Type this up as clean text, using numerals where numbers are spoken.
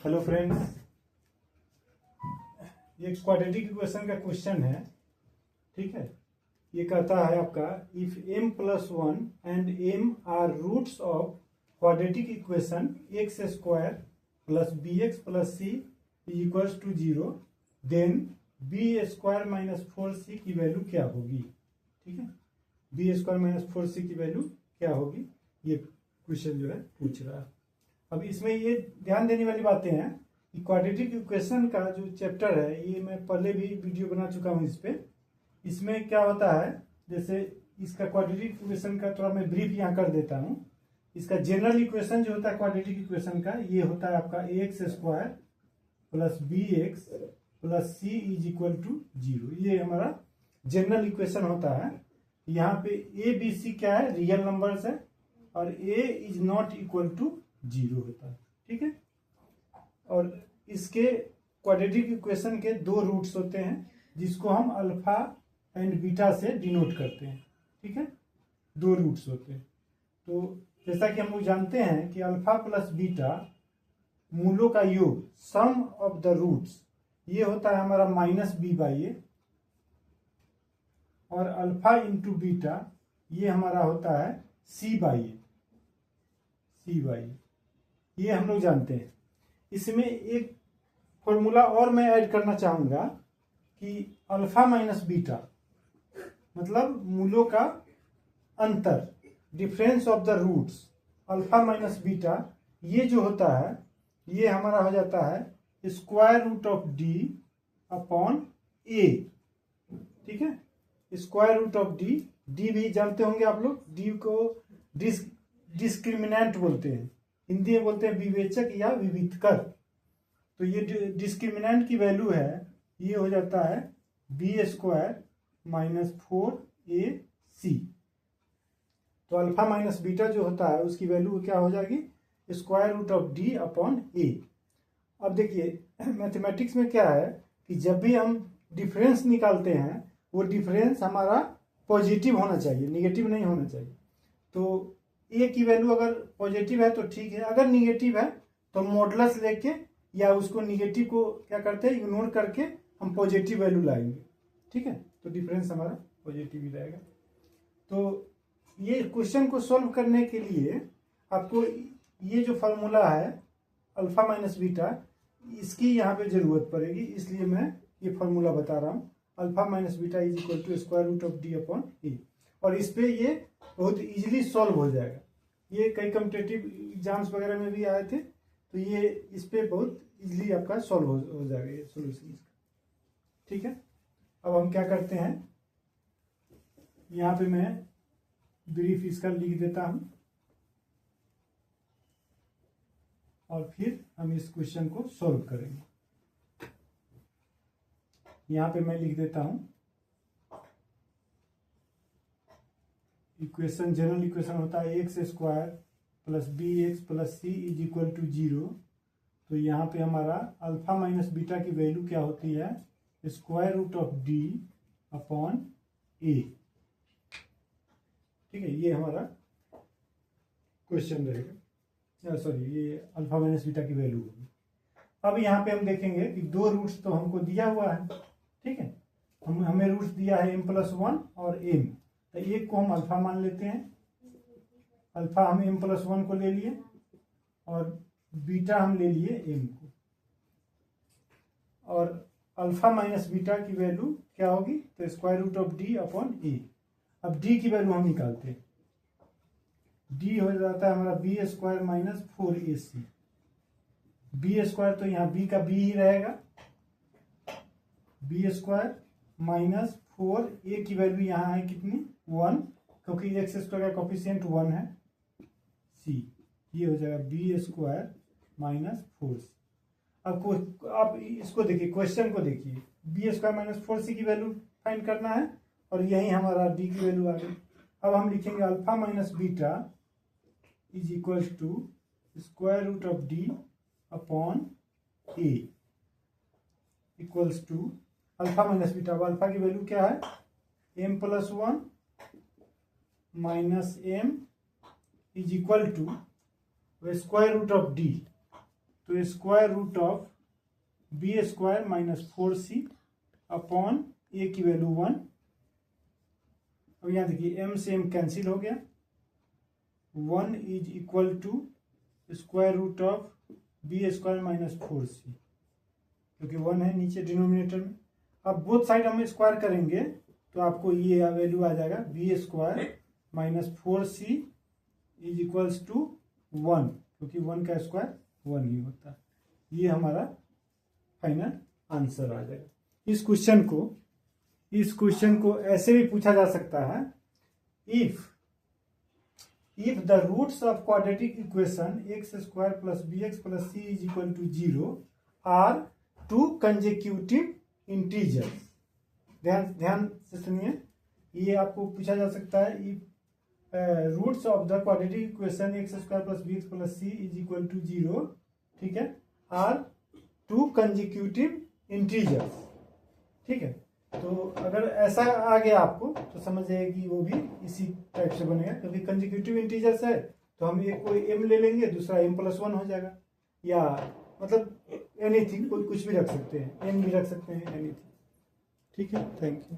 Hello friends, ये quadratic equation का question है। ठीक है, ये कहता है आपका if m plus 1 and m are roots of quadratic equation x square plus B x plus C is equals to 0, then b square minus 4c की वैल्यू क्या होगी। ठीक है, बी स्क्वायर माइनस 4c की वैल्यू क्या होगी, ये question जो है पूछ रहा है। अब इसमें ये ध्यान देने वाली बातें हैं कि क्वाड्रेटिक इक्वेशन का जो चैप्टर है, ये मैं पहले भी वीडियो बना चुका हूँ इस पे। इसमें क्या होता है, जैसे इसका क्वाड्रेटिक इक्वेशन का थोड़ा मैं ब्रीफ यहाँ कर देता हूँ। इसका जनरल इक्वेशन जो होता है क्वाड्रेटिक इक्वेशन का, ये होता है आपका x square plus B x plus C is equal to 0। ये हमारा जनरल इक्वेशन होता है। यहाँ पे ए बी सी क्या है, रियल नंबर्स है, और ए इज नॉट इक्वल टू 0 होता है। ठीक है, और इसके क्वाड्रेटिक इक्वेशन के दो रूट्स होते हैं जिसको हम अल्फा एंड बीटा से डिनोट करते हैं। ठीक है, दो रूट्स होते हैं। तो जैसा कि हम लोग जानते हैं कि अल्फा प्लस बीटा मूलों का योग, सम ऑफ द रूट्स, ये होता है हमारा माइनस बी बाई ए, और अल्फा इंटू बीटा ये हमारा होता है सी बाई ए, सी बाई ए, ये हम लोग जानते हैं। इसमें एक फॉर्मूला और मैं ऐड करना चाहूंगा कि अल्फा माइनस बीटा मतलब मूलों का अंतर, difference of the roots, alpha minus beta, ये जो होता है ये हमारा हो जाता है square root of D upon A. ठीक है, square root of D, D भी जानते होंगे आप लोग, डी को डिस्क्रिमिनेंट बोलते हैं, हिंदी में बोलते हैं विवेचक या विविधकर। तो ये डिस्क्रिमिनेंट की वैल्यू है, ये हो जाता है बी स्क्वायर माइनस 4ac। तो अल्फा माइनस बीटा जो होता है उसकी वैल्यू क्या हो जाएगी, square root of D upon A. अब देखिए मैथमेटिक्स में क्या है कि जब भी हम डिफरेंस निकालते हैं वो डिफरेंस हमारा पॉजिटिव होना चाहिए, निगेटिव नहीं होना चाहिए। तो ए की वैल्यू अगर पॉजिटिव है तो ठीक है, अगर निगेटिव है तो मॉडुलस लेके या उसको निगेटिव को क्या करते हैं, इग्नोर करके हम पॉजिटिव वैल्यू लाएंगे। ठीक है, तो डिफरेंस हमारा पॉजिटिव ही रहेगा। तो ये क्वेश्चन को सॉल्व करने के लिए आपको ये जो फॉर्मूला है अल्फा माइनस बीटा, इसकी यहाँ पे जरूरत पड़ेगी, इसलिए मैं ये फॉर्मूला बता रहा हूँ। Alpha minus beta is equal to square root of D upon A, और इस पे ये बहुत इजीली सॉल्व हो जाएगा। ये कई कॉम्पिटिटिव एग्जाम्स वगैरह में भी आए थे, तो ये इस पे बहुत इजीली आपका सॉल्व हो जाएगा ये सोल्यूशन इसका। ठीक है, अब हम क्या करते हैं, यहाँ पे मैं ब्रीफ इसका लिख देता हूँ और फिर हम इस क्वेश्चन को सॉल्व करेंगे। यहाँ पे मैं लिख देता हूँ इक्वेशन, जनरल इक्वेशन होता है X square plus B x plus C is equal to 0। तो यहाँ पे हमारा अल्फा माइनस बीटा की वैल्यू क्या होती है, square root of D upon A. ठीक है, ये हमारा क्वेश्चन रहेगा, सॉरी ये अल्फा माइनस बीटा की वैल्यू होगी। अब यहाँ पे हम देखेंगे कि दो रूट्स तो हमको दिया हुआ है। ठीक है, हमें रूट्स दिया है m प्लस 1 और m, तो एक को हम अल्फा मान लेते हैं, अल्फा हम m प्लस 1 को ले लिए और बीटा हम ले लिए m को, और अल्फा माइनस बीटा की वैल्यू क्या होगी, तो square root of D upon A. अब d की वैल्यू हम निकालते हैं, d हो जाता है हमारा b square minus 4ac। B square तो यहाँ b का b ही रहेगा, बी स्क्वायर माइनस 4a की वैल्यू यहाँ है कितनी, 1, क्योंकि एक्स स्क्वायर का कोफिशिएंट 1 है, c, ये हो जाएगा बी स्क्वायर माइनस 4c। अब इसको देखिए, क्वेश्चन को देखिए, बी स्क्वायर माइनस 4c की वैल्यू फाइंड करना है और यही हमारा d की वैल्यू आ गई। अब हम लिखेंगे alpha minus beta is equal to square root of D upon A equals to alpha minus beta. अब अल्फा की वैल्यू क्या है, m plus 1 minus m is equal to square root of D, तो square root of B square minus 4c upon A की value 1। अब यहाँ देखिए m से m कैंसिल हो गया, 1 is equal to square root of B square minus 4c, क्योंकि 1 है नीचे डिनोमिनेटर में। अब बोथ साइड हम स्क्वायर करेंगे तो आपको ये वैल्यू आ जाएगा b square minus 4c is equals to 1, क्योंकि 1 का स्क्वायर 1 ही होता है। ये हमारा फाइनल आंसर आ जाएगा। इस क्वेश्चन को ऐसे भी पूछा जा सकता है, if the roots of quadratic equation x square plus B x plus C is equal to 0 are two consecutive integers. ध्यान से सुनिए, ये आपको पूछा जा सकता है, if roots of the quadratic equation x square plus B x plus C is equal to 0, ठीक है, आर टू कंजेक्यूटिव इंटीजर्स। ठीक है, तो अगर ऐसा आ गया आपको तो समझ जाइए कि वो भी इसी टाइप से बनेगा, क्योंकि कंसेक्यूटिव इंटीजर्स है तो हम एक कोई m ले लेंगे, दूसरा m+1 हो जाएगा, या मतलब एनीथिंग, कोई कुछ भी रख सकते हैं, n भी रख सकते हैं, एनीथिंग। ठीक है, थैंक यू।